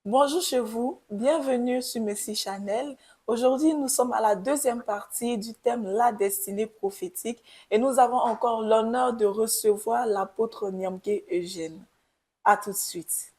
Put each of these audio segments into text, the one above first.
Bonjour chez vous, bienvenue sur Messie Chanel. Aujourd'hui, nous sommes à la deuxième partie du thème La destinée prophétique et nous avons encore l'honneur de recevoir l'apôtre Nyamke Eugène. À tout de suite.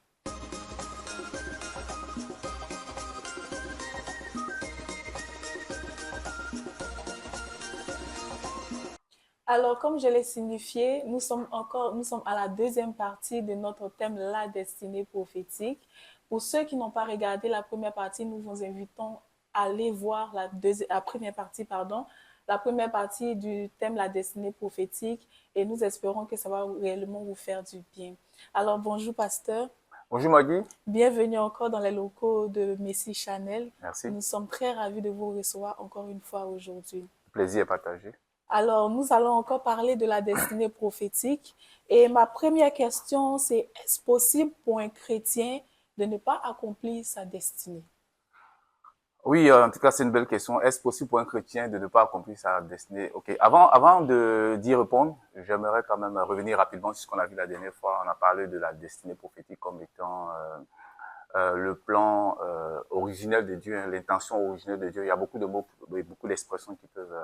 Alors, comme je l'ai signifié, nous sommes à la deuxième partie de notre thème La destinée prophétique. Pour ceux qui n'ont pas regardé la première partie, nous vous invitons à aller voir la première partie, pardon, la première partie du thème La destinée prophétique et nous espérons que ça va réellement vous faire du bien. Alors, bonjour pasteur, Bonjour Maggie, bienvenue encore dans les locaux de Messie Chanel. merci. Nous sommes très ravis de vous recevoir encore une fois aujourd'hui. Plaisir est partagé. Alors, nous allons encore parler de la destinée prophétique. Et ma première question, c'est est-ce possible pour un chrétien de ne pas accomplir sa destinée? Oui, en tout cas, c'est une belle question. Est-ce possible pour un chrétien de ne pas accomplir sa destinée? Ok. Avant d'y répondre, j'aimerais quand même revenir rapidement sur ce qu'on a vu la dernière fois. On a parlé de la destinée prophétique comme étant le plan originel de Dieu, hein, l'intention originelle de Dieu. Il y a beaucoup de mots, beaucoup d'expressions qui peuvent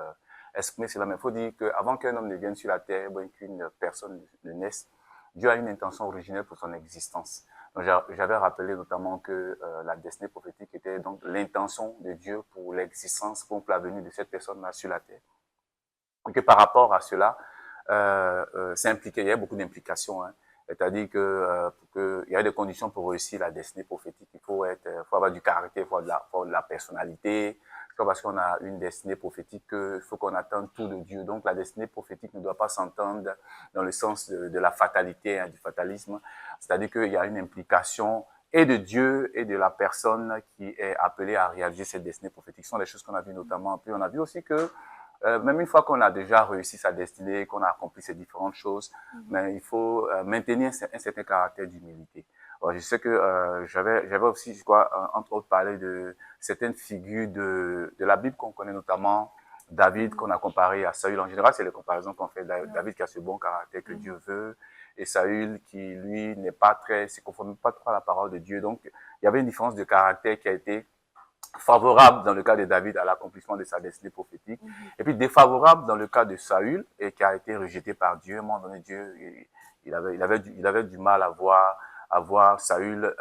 exprimer cela. Mais il faut dire qu'avant qu'un homme ne vienne sur la terre, ou qu'une personne ne naisse, Dieu a une intention originelle pour son existence. Donc, j'avais rappelé notamment que la destinée prophétique était donc l'intention de Dieu pour l'existence, pour la venue de cette personne-là sur la terre. Et que par rapport à cela, c'est impliqué, il y a beaucoup d'implications. Hein. C'est-à-dire que il y a des conditions pour réussir la destinée prophétique. Il faut faut avoir du caractère, faut avoir de la personnalité. C'est pas parce qu'on a une destinée prophétique qu'il faut qu'on attende tout de Dieu. Donc la destinée prophétique ne doit pas s'entendre dans le sens de la fatalité, hein, du fatalisme. C'est-à-dire qu'il y a une implication et de Dieu et de la personne qui est appelée à réaliser cette destinée prophétique. Ce sont des choses qu'on a vues notamment. Puis on a vu aussi que même une fois qu'on a déjà réussi sa destinée, qu'on a accompli ces différentes choses, mais il faut maintenir un certain caractère d'humilité. Je sais que j'avais aussi, je crois, entre autres, parlé de certaines figures de la Bible qu'on connaît, notamment David, qu'on a comparé à Saül. En général, c'est les comparaisons qu'on fait. David qui a ce bon caractère que Dieu veut, et Saül qui, lui, n'est pas très, se conforme pas trop à la parole de Dieu. Donc, il y avait une différence de caractère qui a été favorable dans le cas de David à l'accomplissement de sa destinée prophétique, et puis défavorable dans le cas de Saül, et qui a été rejeté par Dieu. À un moment donné, Dieu, il avait du mal à voir Saül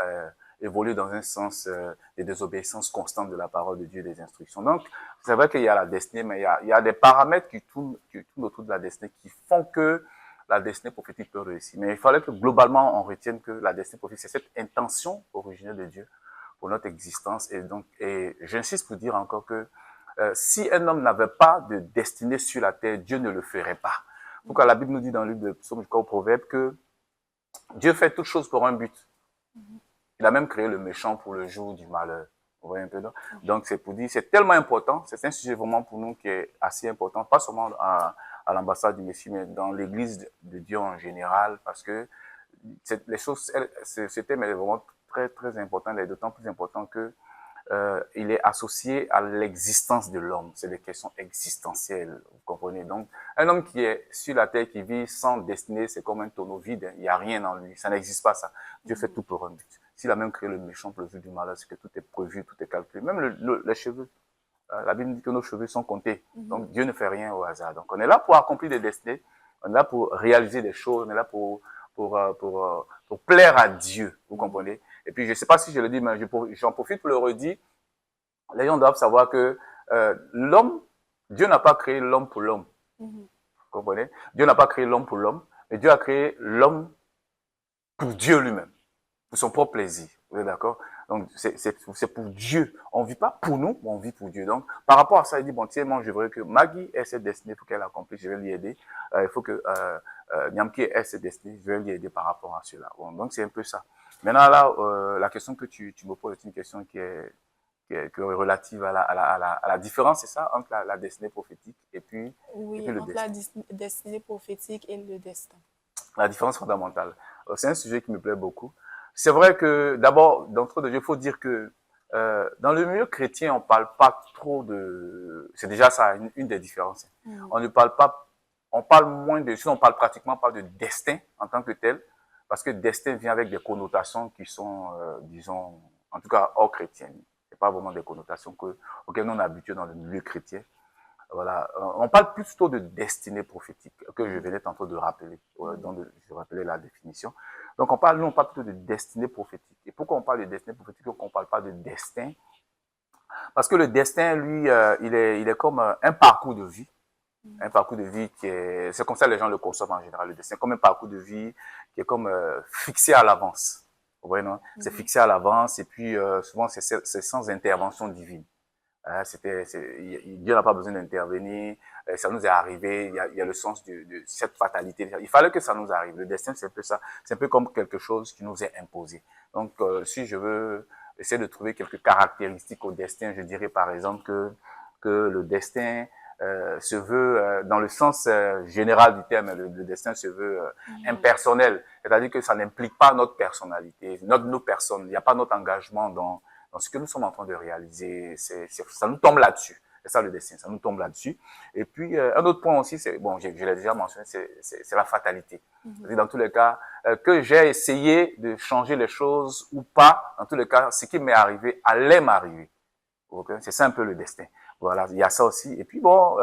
évoluer dans un sens de désobéissance constante de la parole de Dieu, des instructions. Donc, c'est vrai qu'il y a la destinée, mais il y a des paramètres qui tournent autour de la destinée qui font que la destinée prophétique peut réussir. Mais il fallait que globalement, on retienne que la destinée prophétique, c'est cette intention originelle de Dieu pour notre existence. Et donc, et j'insiste pour dire encore que si un homme n'avait pas de destinée sur la terre, Dieu ne le ferait pas. Pourquoi la Bible nous dit dans le livre de Psaume, au Proverbe, que Dieu fait toutes choses pour un but. Il a même créé le méchant pour le jour du malheur. Vous voyez un peu là? Donc, c'est pour dire, c'est tellement important, c'est un sujet vraiment pour nous qui est assez important, pas seulement à l'ambassade du Messie, mais dans l'église de Dieu en général, parce que les choses, c'était vraiment très, très important, et d'autant plus important que il est associé à l'existence de l'homme. C'est des questions existentielles, vous comprenez? Donc, un homme qui est sur la terre, qui vit sans destinée, c'est comme un tonneau vide. Hein. Il n'y a rien en lui. Ça n'existe pas, ça. Dieu fait tout pour un but. S'il a même créé le méchant pour le jour du malheur, c'est que tout est prévu, tout est calculé. Même les cheveux. La Bible dit que nos cheveux sont comptés. Donc, Dieu ne fait rien au hasard. Donc, on est là pour accomplir des destinées. On est là pour réaliser des choses. On est là pour plaire à Dieu. Vous comprenez? Et puis, je ne sais pas si je le dis, mais j'en profite pour le redire. Les gens doivent savoir que l'homme, Dieu n'a pas créé l'homme pour l'homme. Vous comprenez? Dieu n'a pas créé l'homme pour l'homme, mais Dieu a créé l'homme pour Dieu lui-même, pour son propre plaisir. Vous êtes d'accord? Donc, c'est pour Dieu. On ne vit pas pour nous, mais on vit pour Dieu. Donc, par rapport à ça, il dit, bon, tiens, moi, je voudrais que Maggie ait cette destinée pour qu'elle accomplisse, je vais lui aider. Il faut que Nyamke ait cette destinée, je vais lui aider par rapport à cela. Bon, donc, c'est un peu ça. Maintenant, là, la question que tu me poses est une question qui est relative à la différence, c'est ça, entre la destinée prophétique et Oui, puis le entre la destin. destinée prophétique et le destin. La différence fondamentale. C'est un sujet qui me plaît beaucoup. C'est vrai que, d'abord, d'entre deux, il faut dire que dans le milieu chrétien, on ne parle pas trop de... C'est déjà ça, une des différences. On ne parle pas... On parle moins de... Sinon, on parle pratiquement pas de destin en tant que tel, parce que destin vient avec des connotations qui sont, disons, en tout cas hors chrétien. C'est pas vraiment des connotations auxquelles nous on est habitués dans le milieu chrétien. Voilà, on parle plutôt de destinée prophétique que je venais tantôt de rappeler, dont je rappelais la définition. Donc nous on parle plutôt de destinée prophétique. Et pourquoi on parle de destinée prophétique et qu'on ne parle pas de destin? Parce que le destin, lui, il est comme un parcours de vie. Un parcours de vie qui est... C'est comme ça que les gens le conçoivent en général, le destin. Comme un parcours de vie qui est comme fixé à l'avance. Vous voyez, non? C'est fixé à l'avance et puis souvent, c'est sans intervention divine. Dieu n'a pas besoin d'intervenir. Ça nous est arrivé. Il y a le sens de cette fatalité. Il fallait que ça nous arrive. Le destin, c'est un peu ça. C'est un peu comme quelque chose qui nous est imposé. Donc, si je veux essayer de trouver quelques caractéristiques au destin, je dirais par exemple que le destin se veut, dans le sens général du terme, le destin se veut impersonnel. C'est-à-dire que ça n'implique pas notre personnalité, nos personnes. Il n'y a pas notre engagement dans ce que nous sommes en train de réaliser. Ça nous tombe là-dessus. C'est ça le destin, ça nous tombe là-dessus. Et puis, un autre point aussi, c'est, bon, je l'ai déjà mentionné, c'est la fatalité. Dans tous les cas, que j'ai essayé de changer les choses ou pas, dans tous les cas, ce qui m'est arrivé allait m'arriver. Okay? C'est ça un peu le destin. Voilà, il y a ça aussi. Et puis bon,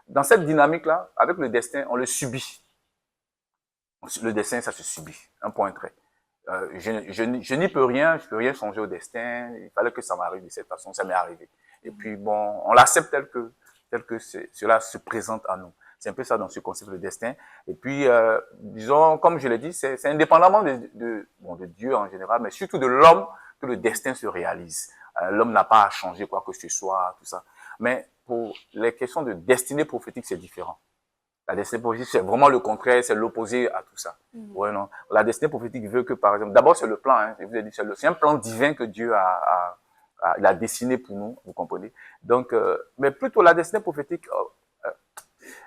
dans cette dynamique-là, avec le destin, on le subit. Le destin, ça se subit. Un point trait. Je n'y peux rien, je peux rien changer au destin. Il fallait que ça m'arrive de cette façon, ça m'est arrivé. Et puis bon, on l'accepte tel que cela se présente à nous. C'est un peu ça dans ce concept de destin. Et puis, disons, comme je l'ai dit, c'est indépendamment de Dieu en général, mais surtout de l'homme que le destin se réalise. L'homme n'a pas à changer quoi que ce soit, tout ça. Mais pour les questions de destinée prophétique, c'est différent. La destinée prophétique, c'est vraiment le contraire, c'est l'opposé à tout ça. Ouais, non. La destinée prophétique veut que, par exemple, d'abord c'est le plan, hein, je vous ai dit, c'est un plan divin que Dieu il a dessiné pour nous, vous comprenez. Donc, mais plutôt la destinée prophétique,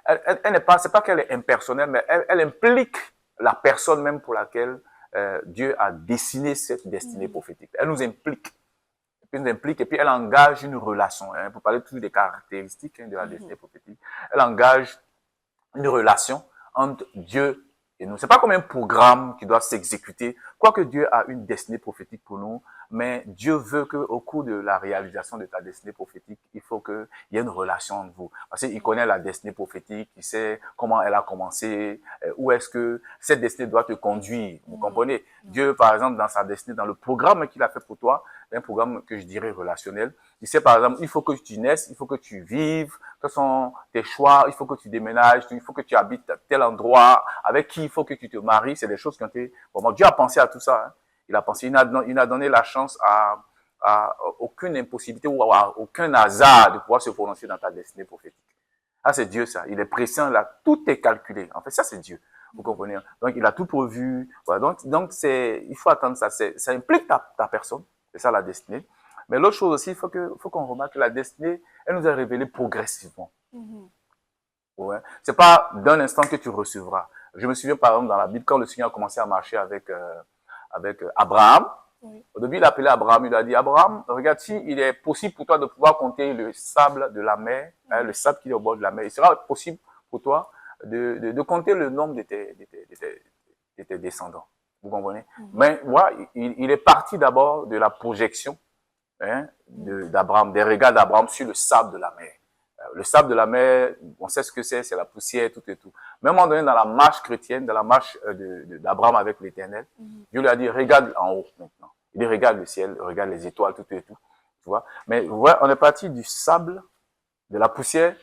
elle n'est pas, c'est pas qu'elle est impersonnelle, mais elle implique la personne même pour laquelle Dieu a dessiné cette destinée prophétique. Elle nous implique. Et puis elle engage une relation. Hein, pour parler toujours des caractéristiques de la destinée prophétique, elle engage une relation entre Dieu et nous. C'est pas comme un programme qui doit s'exécuter. Quoique Dieu a une destinée prophétique pour nous, mais Dieu veut qu'au cours de la réalisation de ta destinée prophétique, il faut qu'il y ait une relation entre vous. Parce qu'il connaît la destinée prophétique, il sait comment elle a commencé, où est-ce que cette destinée doit te conduire. Vous comprenez? Dieu, par exemple, dans sa destinée, dans le programme qu'il a fait pour toi, un programme que je dirais relationnel, il sait, par exemple, il faut que tu naisses, il faut que tu vives, quels sont tes choix, il faut que tu déménages, il faut que tu habites à tel endroit, avec qui il faut que tu te maries, c'est des choses qui ont été... Bon, Dieu a pensé à tout ça. Hein. Il a pensé, il n'a donné la chance à aucune impossibilité ou à aucun hasard de pouvoir se prononcer dans ta destinée prophétique. Ah, c'est Dieu, ça. Il est présent là. Tout est calculé. En fait, ça, c'est Dieu. Vous comprenez? Donc, il a tout prévu. Voilà. Donc il faut attendre ça. Ça implique ta personne. C'est ça, la destinée. Mais l'autre chose aussi, il faut qu'on remarque que la destinée, elle nous est révélée progressivement. Ouais. C'est pas d'un instant que tu recevras. Je me souviens, par exemple, dans la Bible, quand le Seigneur a commencé à marcher avec Abraham, au début, il a appelé Abraham, il a dit, Abraham, regarde, si il est possible pour toi de pouvoir compter le sable de la mer, hein, le sable qui est au bord de la mer, il sera possible pour toi de compter le nombre de tes descendants. Vous comprenez? Mais ouais, il est parti d'abord de la projection hein, d'Abraham, des regards d'Abraham sur le sable de la mer. Le sable de la mer, on sait ce que c'est la poussière, tout et tout. Mais à un moment donné, dans la marche chrétienne, dans la marche d'Abraham avec l'Éternel, Dieu lui a dit, regarde en haut maintenant. Il dit, regarde le ciel, regarde les étoiles, tout et tout. Tu vois? Mais ouais, on est parti du sable, de la poussière,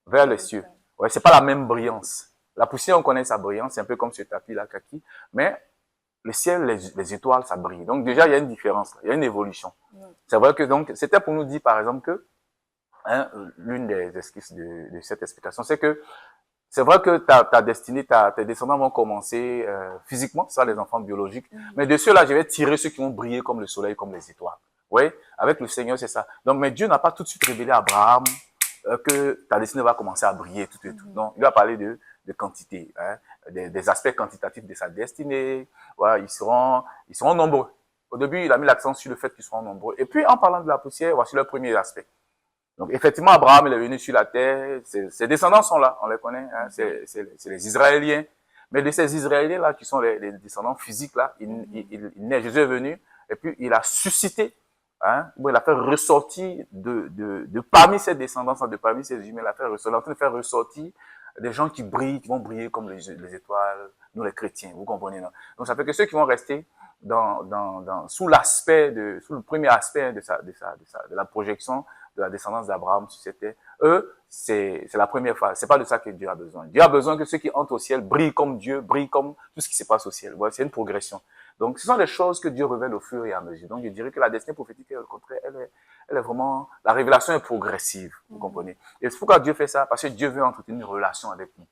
vers les cieux. Ouais, c'est pas la même brillance. La poussière, on connaît sa brillance, c'est un peu comme ce tapis-là, kaki. Mais le ciel, les étoiles, ça brille. Donc déjà, il y a une différence, il y a une évolution. C'est vrai que donc, c'était pour nous dire, par exemple, que hein, l'une des esquisses de cette explication, c'est que c'est vrai que ta destinée, tes descendants vont commencer physiquement, ça les enfants biologiques, mais de ceux-là, je vais tirer ceux qui vont briller comme le soleil, comme les étoiles. Oui, avec le Seigneur, c'est ça. Donc, mais Dieu n'a pas tout de suite révélé à Abraham que ta destinée va commencer à briller, tout et tout. Non, il va parler de quantité, hein, des aspects quantitatifs de sa destinée. Voilà, ils seront nombreux. Au début, il a mis l'accent sur le fait qu'ils seront nombreux. Et puis, en parlant de la poussière, voici le premier aspect. Donc, effectivement, Abraham, il est venu sur la terre. Ses descendants sont là, on les connaît. Hein, c'est les Israéliens. Mais de ces Israéliens-là, qui sont les descendants physiques, là, Jésus est venu. et puis il a suscité, il a fait ressortir de parmi ses descendants, de parmi ses humains, il a fait ressortir, en train de faire ressortir des gens qui brillent, qui vont briller comme les étoiles, nous les chrétiens, vous comprenez, non? Donc ça fait que ceux qui vont rester sous le premier aspect de la projection de la descendance d'Abraham sur cette terre, eux, c'est la première phase. C'est pas de ça que Dieu a besoin. Dieu a besoin que ceux qui entrent au ciel brillent comme Dieu, brillent comme tout ce qui se passe au ciel. Voilà, c'est une progression. Donc, ce sont des choses que Dieu révèle au fur et à mesure. Donc, je dirais que la destinée prophétique, au contraire, elle est vraiment, la révélation est progressive. Vous comprenez? Et c'est pourquoi Dieu fait ça? Parce que Dieu veut entretenir une relation avec nous.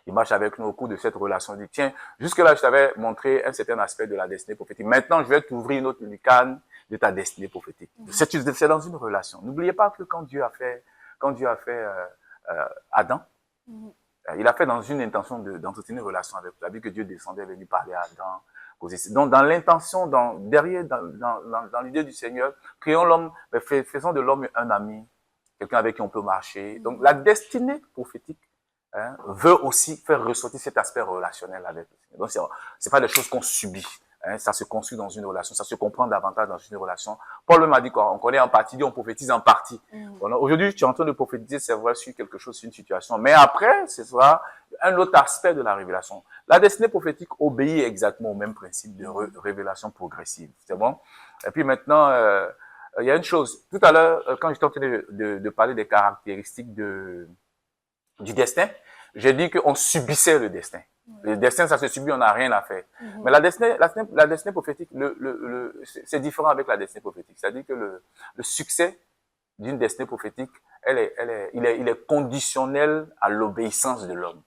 Il marche avec nous au cours de cette relation. Il dit, tiens, jusque-là, je t'avais montré un certain aspect de la destinée prophétique. Maintenant, je vais t'ouvrir une autre lucane de ta destinée prophétique. C'est dans une relation. N'oubliez pas que quand Dieu a fait Adam, il a fait dans une intention d'entretenir une relation avec lui. Il a dit que Dieu descendait, venir parler à Adam. Donc, dans l'intention, derrière, dans l'idée du Seigneur, créons l'homme, faisons de l'homme un ami, quelqu'un avec qui on peut marcher. Donc, la destinée prophétique veut aussi faire ressortir cet aspect relationnel avec le Seigneur. Donc, c'est pas des choses qu'on subit. Ça se construit dans une relation, ça se comprend davantage dans une relation. Paul m'a dit quoi? On connaît en partie, on prophétise en partie. Voilà. Aujourd'hui, tu es en train de prophétiser, c'est vrai, sur quelque chose, sur une situation. Mais après, ce sera un autre aspect de la révélation. La destinée prophétique obéit exactement au même principe de révélation progressive. C'est bon? Et puis maintenant, il y a une chose. Tout à l'heure, quand j'étais en train de parler des caractéristiques du destin, j'ai dit qu'on subissait le destin. Le destin, ça se subit, on n'a rien à faire. Mais la destinée prophétique, c'est différent avec la destinée prophétique. C'est-à-dire que le succès d'une destinée prophétique, il est conditionnel à l'obéissance de l'homme.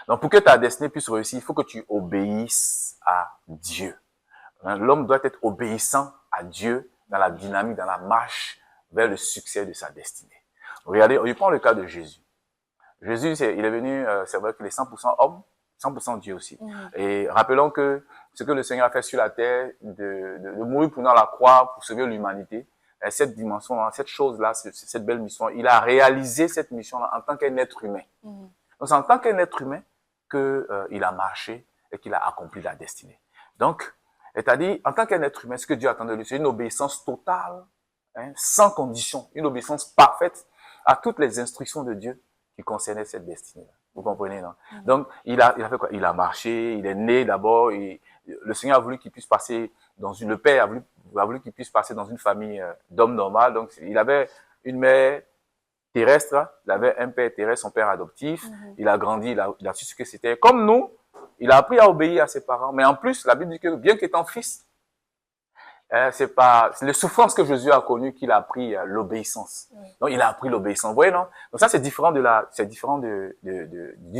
Donc, pour que ta destinée puisse réussir, il faut que tu obéisses à Dieu. L'homme doit être obéissant à Dieu dans la dynamique, dans la marche vers le succès de sa destinée. Regardez, je prends le cas de Jésus. Jésus, il est venu, c'est vrai qu'il est 100% homme, 100% Dieu aussi. Et rappelons que ce que le Seigneur a fait sur la terre, de mourir pour nous à la croix, pour sauver l'humanité, cette dimension, cette chose-là, cette belle mission, il a réalisé cette mission-là en tant qu'un être humain. Donc, c'est en tant qu'un être humain qu'il a marché et qu'il a accompli la destinée. Donc, c'est-à-dire, en tant qu'un être humain, ce que Dieu attend de lui, c'est une obéissance totale, sans condition, une obéissance parfaite à toutes les instructions de Dieu qui concernaient cette destinée-là. Vous comprenez, non? Donc, il a fait quoi? Il a marché, il est né d'abord, et le Seigneur a voulu qu'il puisse passer le Père a voulu qu'il puisse passer dans une famille d'hommes normaux. Donc, il avait une mère terrestre, il avait un père terrestre, son père adoptif, il a grandi, il a su ce que c'était. Comme nous, il a appris à obéir à ses parents. Mais en plus, la Bible dit que bien qu'étant fils, c'est les souffrances que Jésus a connues qu'il a appris l'obéissance. Donc, il a appris l'obéissance. Vous voyez, non? Donc, ça, c'est différent du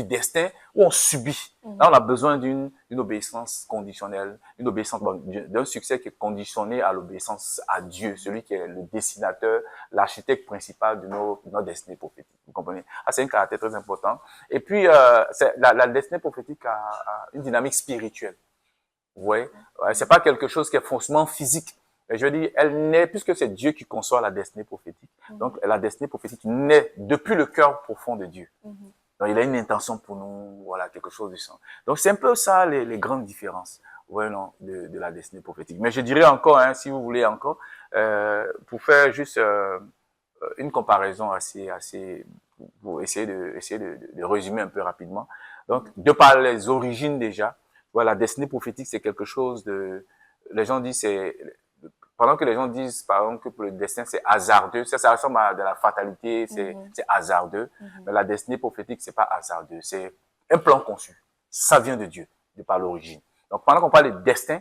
destin où on subit. Là, on a besoin d'une obéissance conditionnelle, d'un succès qui est conditionné à l'obéissance à Dieu, celui qui est le dessinateur, l'architecte principal de notre destinée prophétique. Vous comprenez? Ah, c'est un caractère très important. Et puis, la destinée prophétique a une dynamique spirituelle. Vous voyez, c'est pas quelque chose qui est faussement physique. Je veux dire, elle naît, puisque c'est Dieu qui conçoit la destinée prophétique. Donc, la destinée prophétique naît depuis le cœur profond de Dieu. Donc, il a une intention pour nous, voilà, quelque chose du sang. Donc, c'est un peu ça, les grandes différences, ouais, non, de la destinée prophétique. Mais je dirais encore, si vous voulez encore, pour faire juste une comparaison pour essayer de résumer un peu rapidement. Donc, de par les origines déjà, voilà, la destinée prophétique, c'est quelque chose les gens disent, pendant que les gens disent, par exemple, que pour le destin, c'est hasardeux, ça ressemble à de la fatalité, c'est hasardeux. Mais la destinée prophétique, c'est pas hasardeux, c'est un plan conçu. Ça vient de Dieu, de par l'origine. Donc, pendant qu'on parle de destin,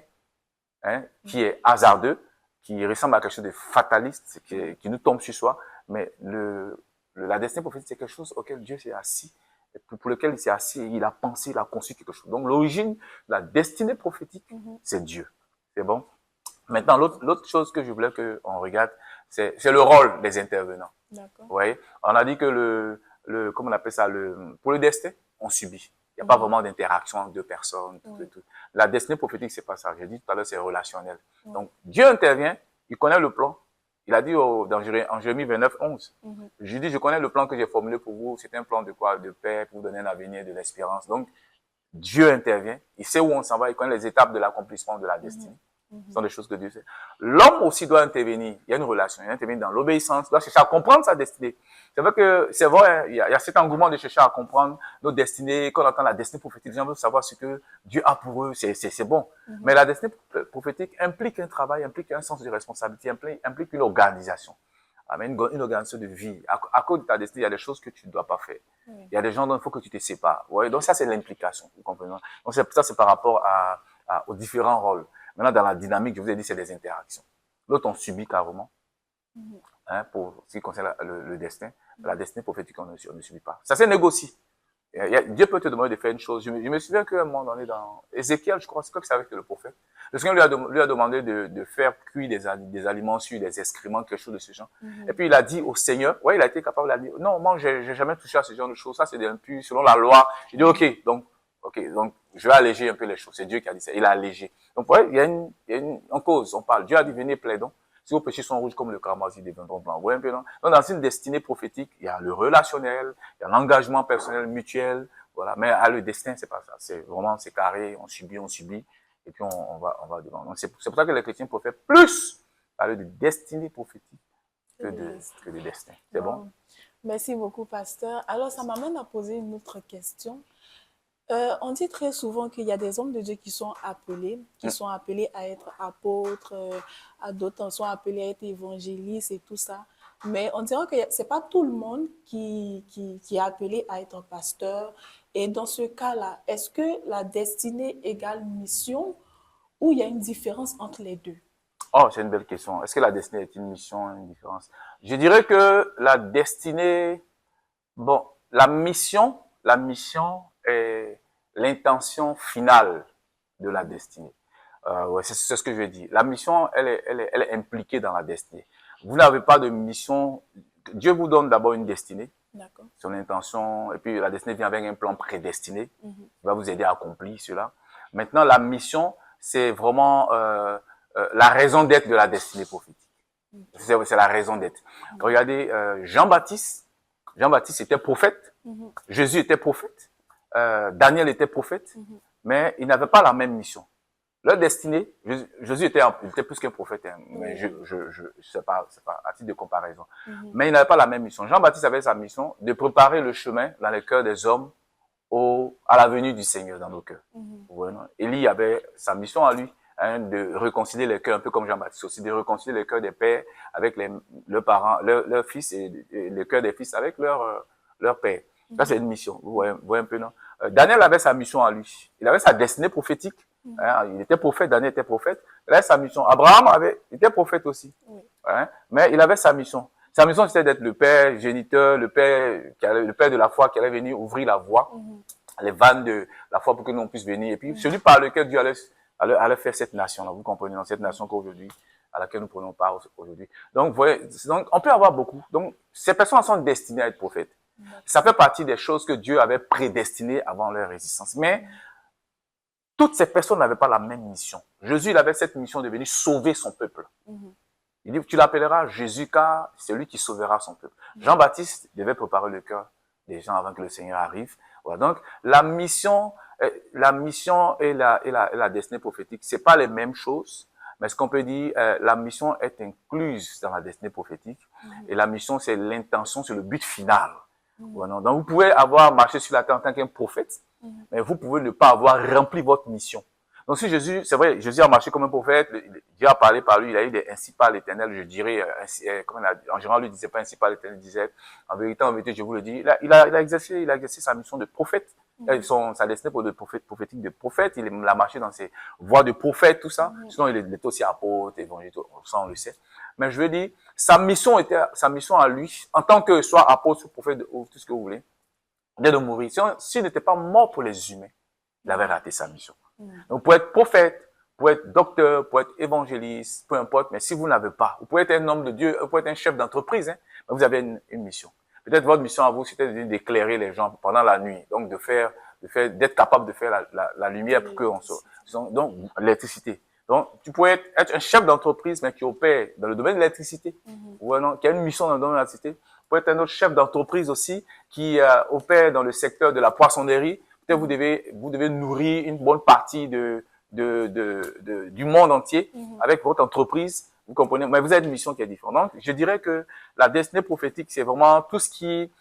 qui est hasardeux, qui ressemble à quelque chose de fataliste, qui nous tombe sur soi, mais la destinée prophétique, c'est quelque chose auquel Dieu s'est assis, pour lequel il s'est assis, il a pensé, il a conçu quelque chose. Donc, l'origine, la destinée prophétique, c'est Dieu. C'est bon? Maintenant, l'autre chose que je voulais qu'on regarde, c'est le rôle des intervenants. D'accord. Vous voyez? On a dit que comment on appelle ça, pour le destin, on subit. Il n'y a pas vraiment d'interaction entre deux personnes, tout. La destinée prophétique, c'est pas ça. J'ai dit tout à l'heure, c'est relationnel. Donc, Dieu intervient, il connaît le plan. Il a dit en Jérémie 29, 11. Je dis, je connais le plan que j'ai formulé pour vous. C'est un plan de quoi? De paix, pour vous donner un avenir, de l'espérance. Donc, Dieu intervient, il sait où on s'en va, il connaît les étapes de l'accomplissement de la destinée. Ce sont des choses que Dieu fait. L'homme aussi doit intervenir. Il y a une relation. Il intervient dans l'obéissance. Il doit chercher à comprendre sa destinée. C'est vrai que, c'est vrai, il y a cet engouement de chercher à comprendre nos destinées. Quand on entend la destinée prophétique, les gens veulent savoir ce que Dieu a pour eux. C'est bon. Mais la destinée prophétique implique un travail, implique un sens de responsabilité, implique une organisation. Amen. Une organisation de vie. À cause de ta destinée, il y a des choses que tu ne dois pas faire. Il y a des gens dont il faut que tu te sépares. Ouais, donc ça, c'est l'implication. Vous comprenez? Donc ça, c'est par rapport aux différents rôles. Maintenant, dans la dynamique, je vous ai dit, c'est des interactions. L'autre, on subit carrément, pour ce qui concerne le destin. La destinée prophétique, on ne subit pas. Ça se négocie. Dieu peut te demander de faire une chose. Je me souviens qu'à un moment donné, dans Ézéchiel, je crois que c'est avec le prophète, le Seigneur lui a demandé de faire cuire des aliments sur des excréments, quelque chose de ce genre. Et puis il a dit au Seigneur, ouais, il a été capable, il a dit, non, moi, j'ai jamais touché à ce genre de choses. Ça, c'est des impurs, selon la loi. J'ai dit, ok, donc, je vais alléger un peu les choses. C'est Dieu qui a dit ça. Il a allégé. Donc, ouais, il y a une cause. On parle. Dieu a dit, venez, plaidons. Si vos péchés sont rouges comme le karmas, ils deviendront blancs. Ouais, un peu, non? Donc, dans une destinée prophétique, il y a le relationnel, il y a l'engagement personnel mutuel, voilà. Mais le destin, c'est pas ça. C'est vraiment, c'est carré, on subit, et puis on va devant. Donc, c'est pour ça que les chrétiens préfèrent plus parler de destinée prophétique que de destin. C'est bon? Merci beaucoup, pasteur. Alors, ça m'amène à poser une autre question. On dit très souvent qu'il y a des hommes de Dieu qui sont appelés à être apôtres, à d'autres sont appelés à être évangélistes et tout ça. Mais on dirait que c'est pas tout le monde qui est appelé à être pasteur. Et dans ce cas-là, est-ce que la destinée égale mission ou il y a une différence entre les deux? Oh, c'est une belle question. Est-ce que la destinée est une mission, une différence? Je dirais que la destinée, bon, la mission est l'intention finale de la destinée. Ouais, c'est ce que je veux dire. La mission, elle est impliquée dans la destinée. Vous n'avez pas de mission. Dieu vous donne d'abord une destinée, son intention, et puis la destinée vient avec un plan prédestiné, qui va vous aider à accomplir cela. Maintenant, la mission, c'est vraiment la raison d'être de la destinée prophétique. C'est la raison d'être. Regardez, Jean-Baptiste était prophète, Jésus était prophète, Daniel était prophète, mais ils n'avaient pas la même mission. Leur destinée, Jésus était plus qu'un prophète, mais c'est pas à titre de comparaison. Mais il n'avait pas la même mission. Jean-Baptiste avait sa mission de préparer le chemin dans les cœurs des hommes à la venue du Seigneur dans nos cœurs. Élie avait sa mission à lui, de réconcilier les cœurs, un peu comme Jean-Baptiste aussi, de réconcilier les cœurs des pères avec leurs parents, leurs fils et les cœurs des fils avec leur père. Ça, c'est une mission. Vous voyez un peu, non? Daniel avait sa mission à lui. Il avait sa destinée prophétique. Il était prophète, Daniel était prophète. Il avait sa mission. Abraham était prophète aussi. Mais il avait sa mission. Sa mission, c'était d'être le père géniteur, le père de la foi qui allait venir ouvrir la voie, les vannes de la foi pour que nous puissions venir. Et puis, celui par lequel Dieu allait faire cette nation-là. Vous comprenez, dans cette nation qu'aujourd'hui, à laquelle nous prenons part aujourd'hui. Donc, vous voyez, on peut avoir beaucoup. Donc, ces personnes sont destinées à être prophètes. Ça fait partie des choses que Dieu avait prédestinées avant leur existence. Mais toutes ces personnes n'avaient pas la même mission. Jésus, il avait cette mission de venir sauver son peuple. Il dit, tu l'appelleras Jésus car c'est lui qui sauvera son peuple. Jean-Baptiste devait préparer le cœur des gens avant que le Seigneur arrive. Voilà. Donc, la mission et la destinée prophétique, c'est pas les mêmes choses. Mais ce qu'on peut dire, la mission est incluse dans la destinée prophétique. Et la mission, c'est l'intention, c'est le but final. Voilà. Donc, vous pouvez avoir marché sur la terre en tant qu'un prophète, mais vous pouvez ne pas avoir rempli votre mission. Donc, si Jésus, c'est vrai, Jésus a marché comme un prophète, Dieu a parlé par lui, il a eu des ainsi par l'Éternel, je dirais, en général, lui disait pas ainsi par l'Éternel, il disait, en vérité, je vous le dis, il a exercé sa mission de prophète. Sa destinée pour de prophétique de prophète, il a marché dans ses voies de prophète, tout ça. Sinon, il était aussi apôtre, évangéliste, ça on le sait. Mais je veux dire, sa mission à lui, en tant que soit apôtre, soit prophète, ou tout ce que vous voulez, de mourir. S'il n'était pas mort pour les humains, il avait raté sa mission. Donc, pour être prophète, pour être docteur, pour être évangéliste, peu importe, mais si vous n'avez pas, vous pouvez être un homme de Dieu, vous pouvez être un chef d'entreprise, mais vous avez une mission. Peut-être votre mission à vous, c'était d'éclairer les gens pendant la nuit, donc d'être capable de faire la lumière pour qu'on sorte. Donc, l'électricité. Donc, tu pourrais être un chef d'entreprise, mais qui opère dans le domaine de l'électricité, ou non, qui a une mission dans le domaine de l'électricité. Vous pouvez être un autre chef d'entreprise aussi, qui opère dans le secteur de la poissonnerie. Peut-être vous devez nourrir une bonne partie du monde entier avec votre entreprise. Vous comprenez? Mais vous avez une mission qui est différente. Donc, je dirais que la destinée prophétique, c'est vraiment tout ce qui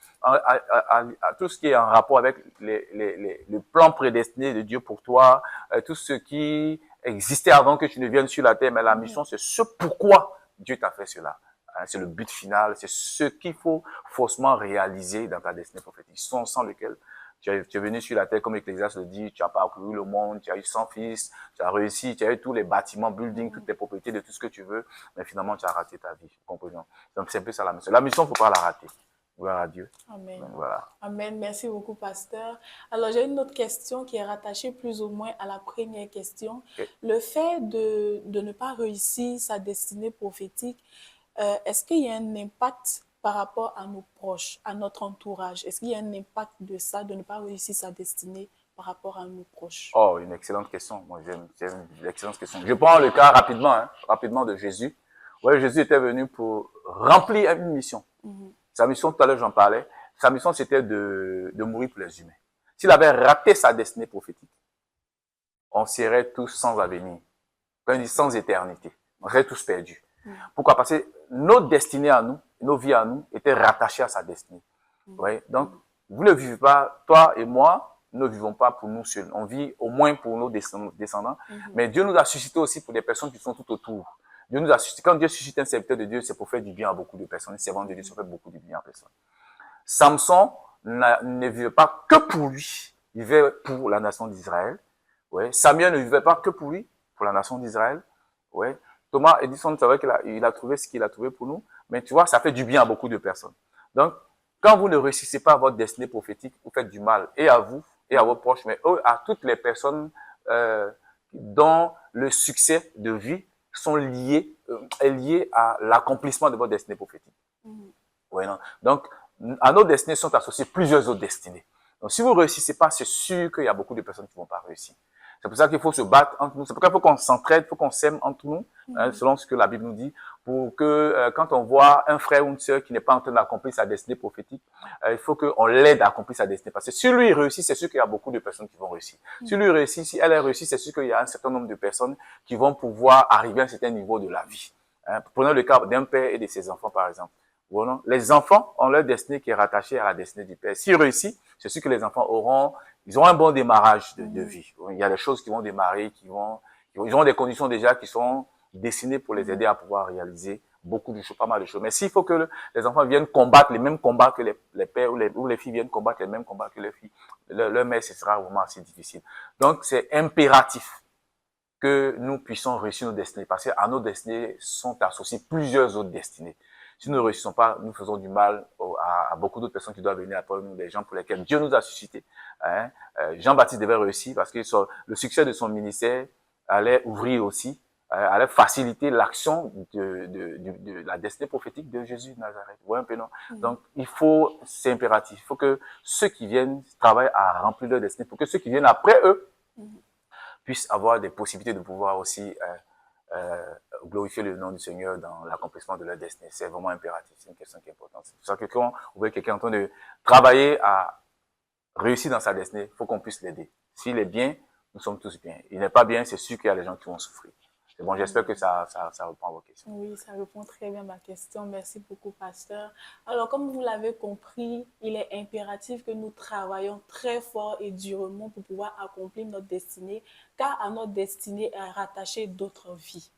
tout ce qui est en rapport avec le plan prédestiné de Dieu pour toi, tout ce qui existait avant que tu ne viennes sur la terre. Mais la mission, c'est ce pourquoi Dieu t'a fait cela. C'est le but final, c'est ce qu'il faut forcément réaliser dans ta destinée prophétique, sans lequel tu es venu sur la terre, comme l'Ecclésiaste le dit, tu as parcouru le monde, tu as eu 100 fils, tu as réussi, tu as eu tous les bâtiments, buildings, toutes les propriétés de tout ce que tu veux, mais finalement, tu as raté ta vie. Comprenons. Donc, c'est un peu ça la mission. La mission, il ne faut pas la rater. Gloire à Dieu. Amen. Donc, voilà. Amen. Merci beaucoup, pasteur. Alors, j'ai une autre question qui est rattachée plus ou moins à la première question. Okay. Le fait de ne pas réussir sa destinée prophétique, est-ce qu'il y a un impact par rapport à nos proches, à notre entourage? Est-ce qu'il y a un impact de ça, de ne pas réussir sa destinée par rapport à nos proches? Oh, une excellente question. Moi, j'aime une excellente question. Je prends le cas rapidement de Jésus. Ouais, Jésus était venu pour remplir une mission. Sa mission, tout à l'heure, j'en parlais. Sa mission, c'était de mourir pour les humains. S'il avait raté sa destinée prophétique, on serait tous sans avenir. Quand on dit sans éternité, on serait tous perdus. Pourquoi? Parce que notre destinée à nous, nos vies à nous, étaient rattachées à sa destinée. Ouais. Donc, vous ne vivez pas, toi et moi, nous ne vivons pas pour nous seuls. On vit au moins pour nos descendants. Mais Dieu nous a suscité aussi pour des personnes qui sont tout autour. Dieu nous a suscité. Quand Dieu suscite un serviteur de Dieu, c'est pour faire du bien à beaucoup de personnes. Un servant de Dieu, ça fait beaucoup de bien à personne. Samson ne vivait pas que pour lui. Il vivait pour la nation d'Israël. Ouais. Samuel ne vivait pas que pour lui, pour la nation d'Israël. Ouais. Thomas Edison, c'est vrai qu'il a trouvé ce qu'il a trouvé pour nous. Mais tu vois, ça fait du bien à beaucoup de personnes. Donc, quand vous ne réussissez pas votre destinée prophétique, vous faites du mal et à vous et à vos proches, mais à toutes les personnes dont le succès de vie sont liés à l'accomplissement de votre destinée prophétique. Ouais, non? Donc, à nos destinées sont associées plusieurs autres destinées. Donc, si vous ne réussissez pas, c'est sûr qu'il y a beaucoup de personnes qui ne vont pas réussir. C'est pour ça qu'il faut se battre entre nous. C'est pour ça qu'il faut qu'on s'entraide, il faut qu'on s'aime entre nous, selon ce que la Bible nous dit, pour que quand on voit un frère ou une sœur qui n'est pas en train d'accomplir sa destinée prophétique, il faut qu'on l'aide à accomplir sa destinée. Parce que si lui réussit, c'est sûr qu'il y a beaucoup de personnes qui vont réussir. Si lui réussit, si elle a réussi, c'est sûr qu'il y a un certain nombre de personnes qui vont pouvoir arriver à un certain niveau de la vie. Prenons le cas d'un père et de ses enfants, par exemple. Voilà. Les enfants ont leur destinée qui est rattachée à la destinée du père. S'ils réussissent, c'est sûr que les enfants ils auront un bon démarrage de vie. Il y a des choses qui vont démarrer, ils auront des conditions déjà qui sont destinées pour les aider à pouvoir réaliser beaucoup de choses, pas mal de choses. Mais s'il faut que les enfants viennent combattre les mêmes combats que les pères ou les filles viennent combattre les mêmes combats que les filles, leur mère, ce sera vraiment assez difficile. Donc, c'est impératif que nous puissions réussir nos destinées, parce qu'à nos destinées sont associées plusieurs autres destinées. Si nous ne réussissons pas, nous faisons du mal à beaucoup d'autres personnes qui doivent venir après nous, des gens pour lesquels Dieu nous a suscités. Jean-Baptiste devait réussir parce que le succès de son ministère allait ouvrir aussi, allait faciliter l'action de la destinée prophétique de Jésus de Nazareth. Vous voyez un peu, non? Donc, c'est impératif. Il faut que ceux qui viennent travaillent à remplir leur destinée, pour que ceux qui viennent après eux puissent avoir des possibilités de pouvoir aussi glorifier le nom du Seigneur dans l'accomplissement de leur destinée. C'est vraiment impératif. C'est une question qui est importante. C'est pour ça que quand vous voyez quelqu'un en train de travailler à réussir dans sa destinée, il faut qu'on puisse l'aider. S'il est bien, nous sommes tous bien. Il n'est pas bien, c'est sûr qu'il y a des gens qui vont souffrir. C'est bon, j'espère que ça répond à vos questions. Oui, ça répond très bien à ma question. Merci beaucoup, pasteur. Alors, comme vous l'avez compris, il est impératif que nous travaillions très fort et durement pour pouvoir accomplir notre destinée, car à notre destinée est rattachée d'autres vies.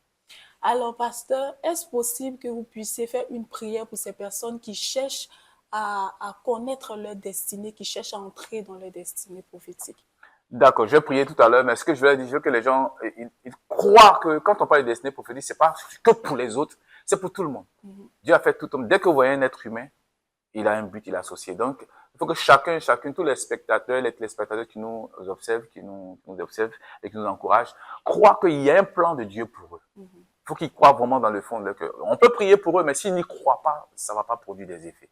Alors, pasteur, est-ce possible que vous puissiez faire une prière pour ces personnes qui cherchent à connaître leur destinée, qui cherchent à entrer dans leur destinée prophétique? D'accord, je vais prier tout à l'heure, mais ce que je veux dire, je veux que les gens ils croient que quand on parle de destinée prophétique, c'est pas que pour les autres, c'est pour tout le monde. Dieu a fait tout homme. Dès que vous voyez un être humain, il a un but, il est associé. Donc, il faut que chacune, tous les spectateurs, les téléspectateurs qui nous observent, qui nous observent et qui nous encouragent, croient qu'il y a un plan de Dieu pour eux. Il faut qu'ils croient vraiment dans le fond de leur cœur. On peut prier pour eux, mais s'ils n'y croient pas, ça va pas produire des effets.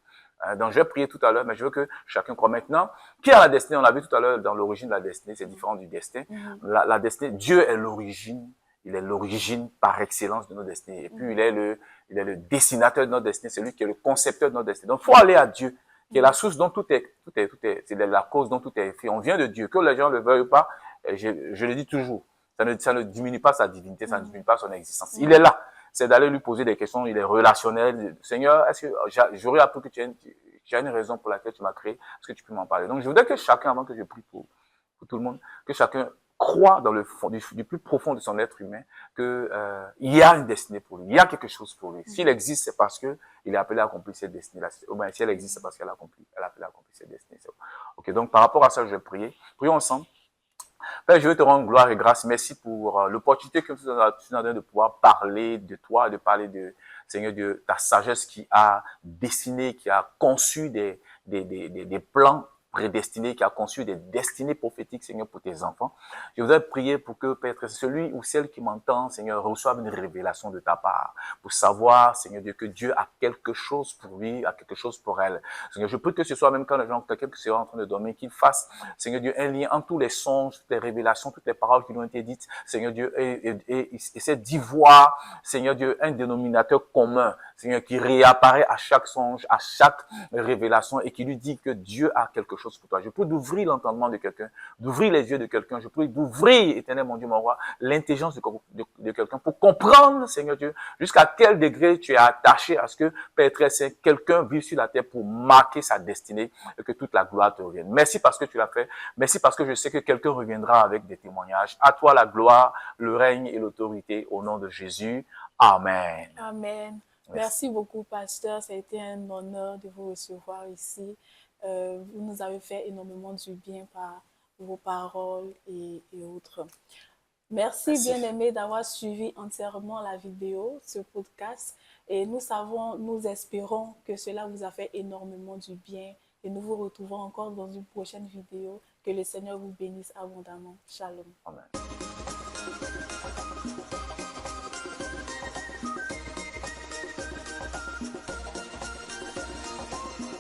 Donc, je vais prier tout à l'heure, mais je veux que chacun croit maintenant. Qui a la destinée? On l'a vu tout à l'heure dans l'origine de la destinée, c'est différent du destin. La destinée, Dieu est l'origine. Il est l'origine par excellence de nos destinées. Et puis, il est le dessinateur de notre destinée. C'est lui qui est le concepteur de notre destinée. Donc, il faut aller à Dieu qui est la source dont c'est la cause dont tout est fait. On vient de Dieu, que les gens ne le veuillent pas, je le dis toujours, ça ne diminue pas sa divinité, ça ne diminue pas son existence. Il est là. C'est d'aller lui poser des questions, il est relationnel. Seigneur, est-ce que j'aurais appris que tu as une raison pour laquelle tu m'as créé? Est-ce que tu peux m'en parler? Donc, je voudrais que chacun, avant que je prie pour tout le monde, que chacun croit dans le fond, du plus profond de son être humain, que il y a une destinée pour lui, il y a quelque chose pour lui. S'il existe, c'est parce que il est appelé à accomplir cette destinée-là. Ou bien, si elle existe, c'est parce qu'elle a appelé à accomplir cette destinée. Ok, donc par rapport à ça, je vais prier. Prions ensemble. Père, je veux te rendre gloire et grâce. Merci pour l'opportunité que tu nous as donné de pouvoir parler de toi, de parler de, Seigneur Dieu, ta sagesse qui a dessiné, qui a conçu des plans prédestinés, qui a conçu des destinées prophétiques, Seigneur, pour tes enfants. Je voudrais prier pour que, Père, celui ou celle qui m'entend, Seigneur, reçoive une révélation de ta part, pour savoir, Seigneur Dieu, que Dieu a quelque chose pour lui, a quelque chose pour elle. Seigneur, je prie que ce soit même quand les gens, quelqu'un qui sera en train de dormir, qu'il fasse, Seigneur Dieu, un lien entre tous les songes, toutes les révélations, toutes les paroles qui lui ont été dites, Seigneur Dieu, et essaie d'y voir, Seigneur Dieu, un dénominateur commun, Seigneur, qui réapparaît à chaque songe, à chaque révélation et qui lui dit que Dieu a quelque chose pour toi. Je prie d'ouvrir l'entendement de quelqu'un, d'ouvrir les yeux de quelqu'un. Je prie d'ouvrir, éternel mon Dieu, mon roi, l'intelligence de quelqu'un pour comprendre, Seigneur Dieu, jusqu'à quel degré tu es attaché à ce que, Père très saint, quelqu'un vive sur la terre pour marquer sa destinée et que toute la gloire te revienne. Merci parce que tu l'as fait. Merci parce que je sais que quelqu'un reviendra avec des témoignages. À toi la gloire, le règne et l'autorité au nom de Jésus. Amen. Amen. Merci beaucoup, pasteur. Ça a été un honneur de vous recevoir ici. Vous nous avez fait énormément du bien par vos paroles et autres. Merci, bien-aimés, d'avoir suivi entièrement la vidéo, ce podcast. Et nous espérons que cela vous a fait énormément du bien. Et nous vous retrouvons encore dans une prochaine vidéo. Que le Seigneur vous bénisse abondamment. Shalom. Amen.